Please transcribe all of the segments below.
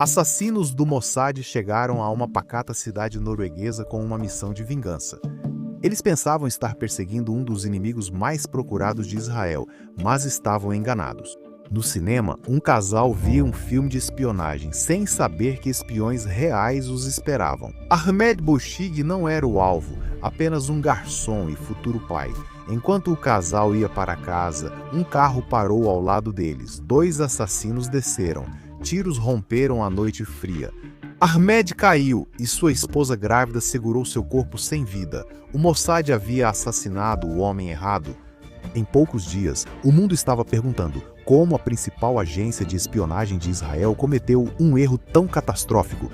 Assassinos do Mossad chegaram a uma pacata cidade norueguesa com uma missão de vingança. Eles pensavam estar perseguindo um dos inimigos mais procurados de Israel, mas estavam enganados. No cinema, um casal via um filme de espionagem, sem saber que espiões reais os esperavam. Ahmed Boshig não era o alvo, apenas um garçom e futuro pai. Enquanto o casal ia para casa, um carro parou ao lado deles. 2 assassinos desceram. Tiros romperam a noite fria. Ahmed caiu e sua esposa grávida segurou seu corpo sem vida. O Mossad havia assassinado o homem errado. Em poucos dias, o mundo estava perguntando como a principal agência de espionagem de Israel cometeu um erro tão catastrófico.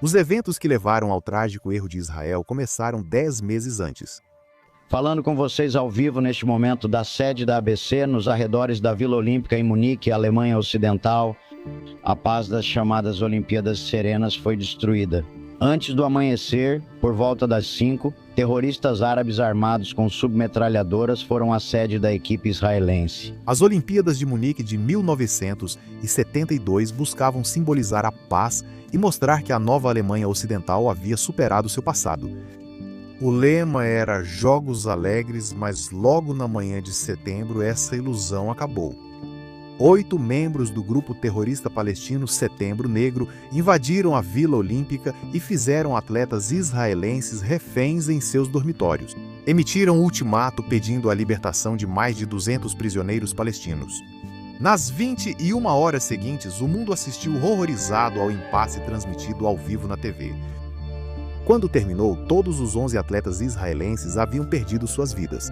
Os eventos que levaram ao trágico erro de Israel começaram 10 meses antes. Falando com vocês ao vivo neste momento da sede da ABC, nos arredores da Vila Olímpica em Munique, Alemanha Ocidental, a paz das chamadas Olimpíadas Serenas foi destruída. Antes do amanhecer, por volta das 5, terroristas árabes armados com submetralhadoras foram à sede da equipe israelense. As Olimpíadas de Munique de 1972 buscavam simbolizar a paz e mostrar que a nova Alemanha Ocidental havia superado seu passado. O lema era Jogos Alegres, mas logo na manhã de setembro essa ilusão acabou. 8 membros do grupo terrorista palestino Setembro Negro invadiram a Vila Olímpica e fizeram atletas israelenses reféns em seus dormitórios. Emitiram um ultimato pedindo a libertação de mais de 200 prisioneiros palestinos. Nas 21 horas seguintes, o mundo assistiu horrorizado ao impasse transmitido ao vivo na TV. Quando terminou, todos os 11 atletas israelenses haviam perdido suas vidas.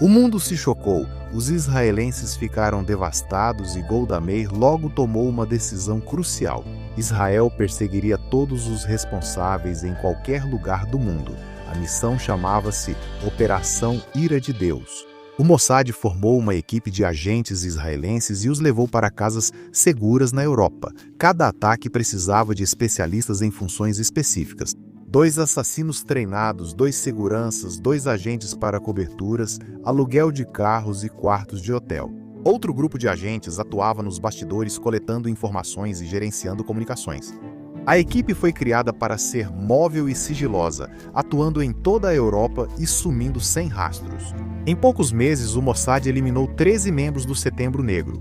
O mundo se chocou, os israelenses ficaram devastados e Golda Meir logo tomou uma decisão crucial. Israel perseguiria todos os responsáveis em qualquer lugar do mundo. A missão chamava-se Operação Ira de Deus. O Mossad formou uma equipe de agentes israelenses e os levou para casas seguras na Europa. Cada ataque precisava de especialistas em funções específicas. 2 assassinos treinados, 2 seguranças, 2 agentes para coberturas, aluguel de carros e quartos de hotel. Outro grupo de agentes atuava nos bastidores coletando informações e gerenciando comunicações. A equipe foi criada para ser móvel e sigilosa, atuando em toda a Europa e sumindo sem rastros. Em poucos meses, o Mossad eliminou 13 membros do Setembro Negro.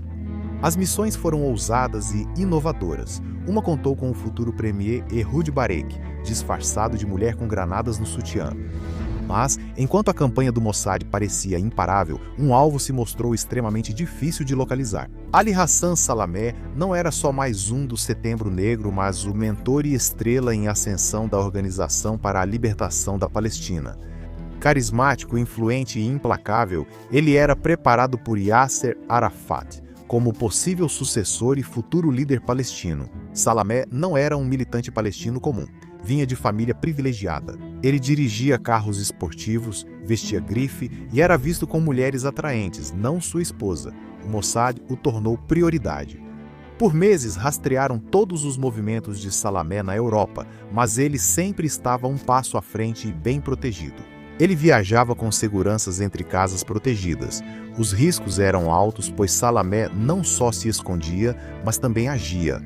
As missões foram ousadas e inovadoras. Uma contou com o futuro premier Ehud Barak, disfarçado de mulher com granadas no sutiã. Mas, enquanto a campanha do Mossad parecia imparável, um alvo se mostrou extremamente difícil de localizar. Ali Hassan Salameh não era só mais um do Setembro Negro, mas o mentor e estrela em ascensão da Organização para a Libertação da Palestina. Carismático, influente e implacável, ele era preparado por Yasser Arafat como possível sucessor e futuro líder palestino. Salameh não era um militante palestino comum. Vinha de família privilegiada. Ele dirigia carros esportivos, vestia grife e era visto com mulheres atraentes, não sua esposa. O Mossad o tornou prioridade. Por meses rastrearam todos os movimentos de Salameh na Europa, mas ele sempre estava um passo à frente e bem protegido. Ele viajava com seguranças entre casas protegidas. Os riscos eram altos, pois Salameh não só se escondia, mas também agia.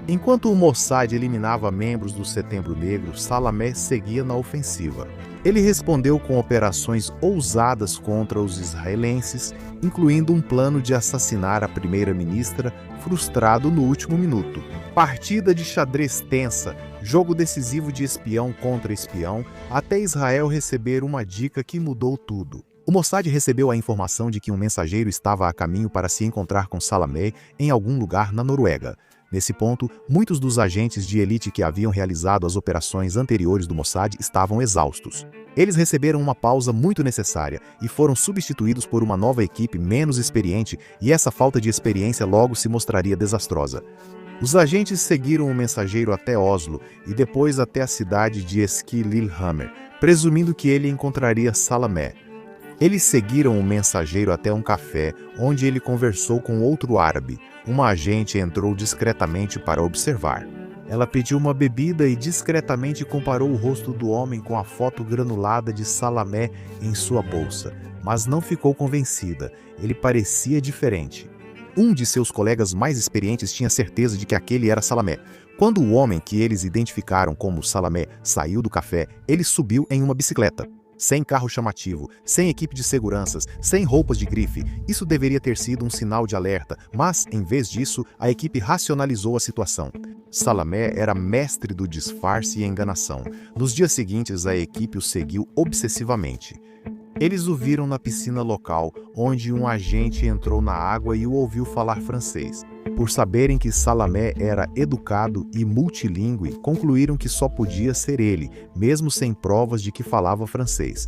Enquanto o Mossad eliminava membros do Setembro Negro, Salameh seguia na ofensiva. Ele respondeu com operações ousadas contra os israelenses, incluindo um plano de assassinar a primeira-ministra, frustrado no último minuto. Partida de xadrez tensa, jogo decisivo de espião contra espião, até Israel receber uma dica que mudou tudo. O Mossad recebeu a informação de que um mensageiro estava a caminho para se encontrar com Salameh em algum lugar na Noruega. Nesse ponto, muitos dos agentes de elite que haviam realizado as operações anteriores do Mossad estavam exaustos. Eles receberam uma pausa muito necessária e foram substituídos por uma nova equipe menos experiente, e essa falta de experiência logo se mostraria desastrosa. Os agentes seguiram o mensageiro até Oslo e depois até a cidade de Lillehammer, presumindo que ele encontraria Salameh. Eles seguiram o mensageiro até um café, onde ele conversou com outro árabe. Uma agente entrou discretamente para observar. Ela pediu uma bebida e discretamente comparou o rosto do homem com a foto granulada de Salameh em sua bolsa, mas não ficou convencida. Ele parecia diferente. Um de seus colegas mais experientes tinha certeza de que aquele era Salamé. Quando o homem que eles identificaram como Salamé saiu do café, ele subiu em uma bicicleta. Sem carro chamativo, sem equipe de seguranças, sem roupas de grife. Isso deveria ter sido um sinal de alerta, mas, em vez disso, a equipe racionalizou a situação. Salamé era mestre do disfarce e enganação. Nos dias seguintes, a equipe o seguiu obsessivamente. Eles o viram na piscina local, onde um agente entrou na água e o ouviu falar francês. Por saberem que Salamé era educado e multilingüe, concluíram que só podia ser ele, mesmo sem provas de que falava francês.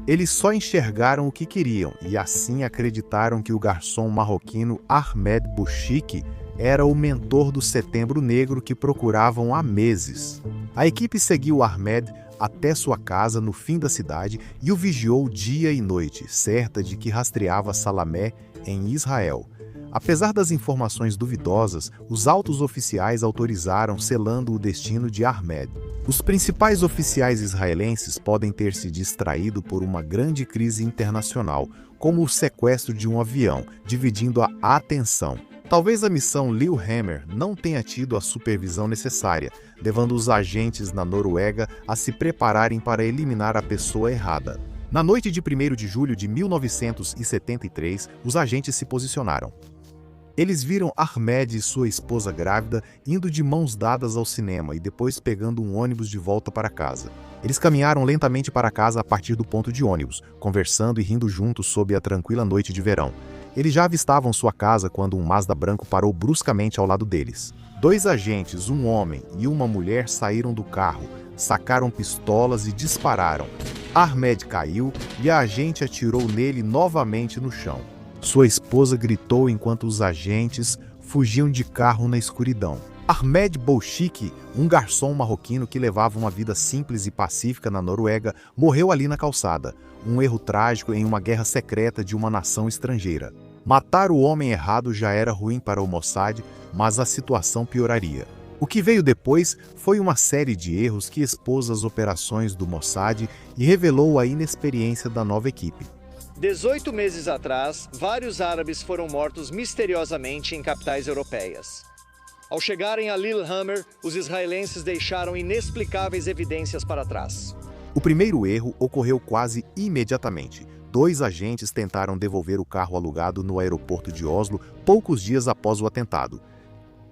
Eles só enxergaram o que queriam e assim acreditaram que o garçom marroquino Ahmed Bouchiki era o mentor do Setembro Negro que procuravam há meses. A equipe seguiu Ahmed até sua casa no fim da cidade e o vigiou dia e noite, certa de que rastreava Salamé em Israel. Apesar das informações duvidosas, os altos oficiais autorizaram selando o destino de Ahmed. Os principais oficiais israelenses podem ter se distraído por uma grande crise internacional, como o sequestro de um avião, dividindo a atenção. Talvez a missão Lillehammer não tenha tido a supervisão necessária, levando os agentes na Noruega a se prepararem para eliminar a pessoa errada. Na noite de 1º de julho de 1973, os agentes se posicionaram. Eles viram Ahmed e sua esposa grávida indo de mãos dadas ao cinema e depois pegando um ônibus de volta para casa. Eles caminharam lentamente para casa a partir do ponto de ônibus, conversando e rindo juntos sob a tranquila noite de verão. Eles já avistavam sua casa quando um Mazda branco parou bruscamente ao lado deles. 2 agentes, um homem e uma mulher, saíram do carro, sacaram pistolas e dispararam. Ahmed caiu e a agente atirou nele novamente no chão. Sua esposa gritou enquanto os agentes fugiam de carro na escuridão. Ahmed Bouchiki, um garçom marroquino que levava uma vida simples e pacífica na Noruega, morreu ali na calçada, um erro trágico em uma guerra secreta de uma nação estrangeira. Matar o homem errado já era ruim para o Mossad, mas a situação pioraria. O que veio depois foi uma série de erros que expôs as operações do Mossad e revelou a inexperiência da nova equipe. 18 meses atrás, vários árabes foram mortos misteriosamente em capitais europeias. Ao chegarem a Lillehammer, os israelenses deixaram inexplicáveis evidências para trás. O primeiro erro ocorreu quase imediatamente. 2 agentes tentaram devolver o carro alugado no aeroporto de Oslo poucos dias após o atentado.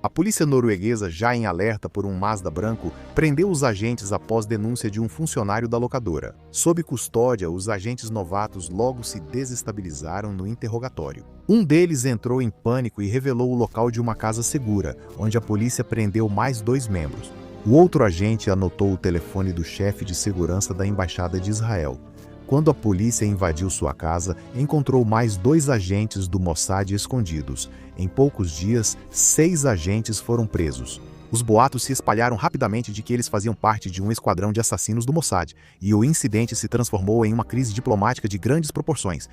A polícia norueguesa, já em alerta por um Mazda branco, prendeu os agentes após denúncia de um funcionário da locadora. Sob custódia, os agentes novatos logo se desestabilizaram no interrogatório. Um deles entrou em pânico e revelou o local de uma casa segura, onde a polícia prendeu mais 2 membros. O outro agente anotou o telefone do chefe de segurança da Embaixada de Israel. Quando a polícia invadiu sua casa, encontrou mais 2 agentes do Mossad escondidos. Em poucos dias, 6 agentes foram presos. Os boatos se espalharam rapidamente de que eles faziam parte de um esquadrão de assassinos do Mossad, e o incidente se transformou em uma crise diplomática de grandes proporções.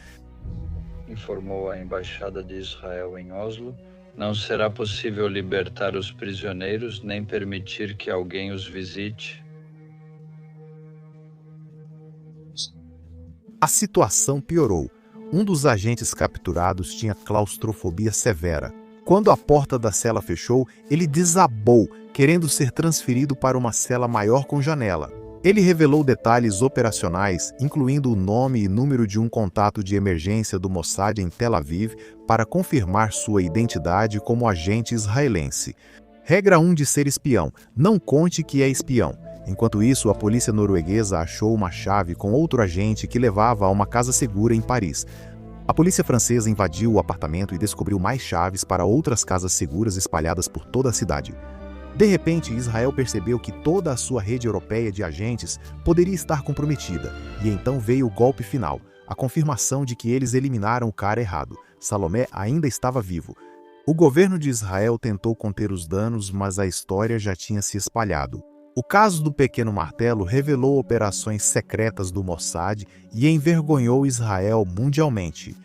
Informou a Embaixada de Israel em Oslo. Não será possível libertar os prisioneiros nem permitir que alguém os visite. A situação piorou. Um dos agentes capturados tinha claustrofobia severa. Quando a porta da cela fechou, ele desabou, querendo ser transferido para uma cela maior com janela. Ele revelou detalhes operacionais, incluindo o nome e número de um contato de emergência do Mossad em Tel Aviv para confirmar sua identidade como agente israelense. Regra 1 de ser espião: não conte que é espião. Enquanto isso, a polícia norueguesa achou uma chave com outro agente que levava a uma casa segura em Paris. A polícia francesa invadiu o apartamento e descobriu mais chaves para outras casas seguras espalhadas por toda a cidade. De repente, Israel percebeu que toda a sua rede europeia de agentes poderia estar comprometida, e então veio o golpe final, a confirmação de que eles eliminaram o cara errado. Salomé ainda estava vivo. O governo de Israel tentou conter os danos, mas a história já tinha se espalhado. O caso do Pequeno Martelo revelou operações secretas do Mossad e envergonhou Israel mundialmente.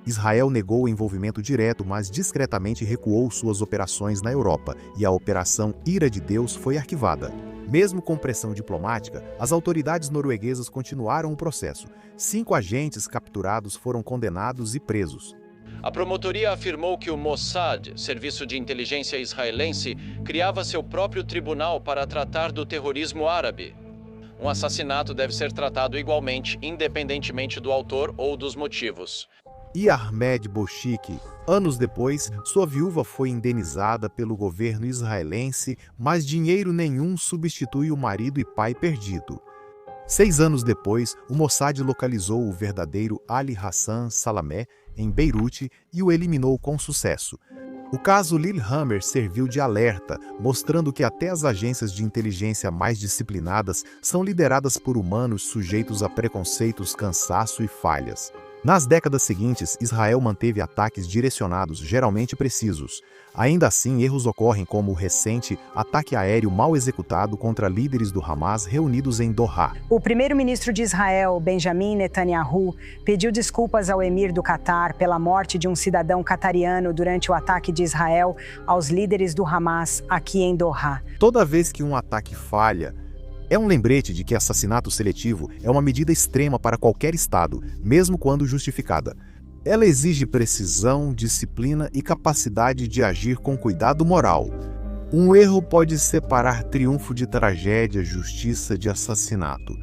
Israel negou o envolvimento direto, mas discretamente recuou suas operações na Europa, e a Operação Ira de Deus foi arquivada. Mesmo com pressão diplomática, as autoridades norueguesas continuaram o processo. 5 agentes capturados foram condenados e presos. A promotoria afirmou que o Mossad, serviço de inteligência israelense, criava seu próprio tribunal para tratar do terrorismo árabe. Um assassinato deve ser tratado igualmente, independentemente do autor ou dos motivos. E Ahmed Boshik, anos depois, sua viúva foi indenizada pelo governo israelense, mas dinheiro nenhum substitui o marido e pai perdido. 6 anos depois, o Mossad localizou o verdadeiro Ali Hassan Salameh em Beirute e o eliminou com sucesso. O caso Lillehammer serviu de alerta, mostrando que até as agências de inteligência mais disciplinadas são lideradas por humanos sujeitos a preconceitos, cansaço e falhas. Nas décadas seguintes, Israel manteve ataques direcionados, geralmente precisos. Ainda assim, erros ocorrem como o recente ataque aéreo mal executado contra líderes do Hamas reunidos em Doha. O primeiro-ministro de Israel, Benjamin Netanyahu, pediu desculpas ao emir do Catar pela morte de um cidadão catariano durante o ataque de Israel aos líderes do Hamas aqui em Doha. Toda vez que um ataque falha, é um lembrete de que assassinato seletivo é uma medida extrema para qualquer Estado, mesmo quando justificada. Ela exige precisão, disciplina e capacidade de agir com cuidado moral. Um erro pode separar triunfo de tragédia, justiça de assassinato.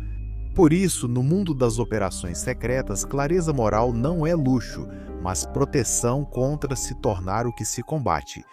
Por isso, no mundo das operações secretas, clareza moral não é luxo, mas proteção contra se tornar o que se combate.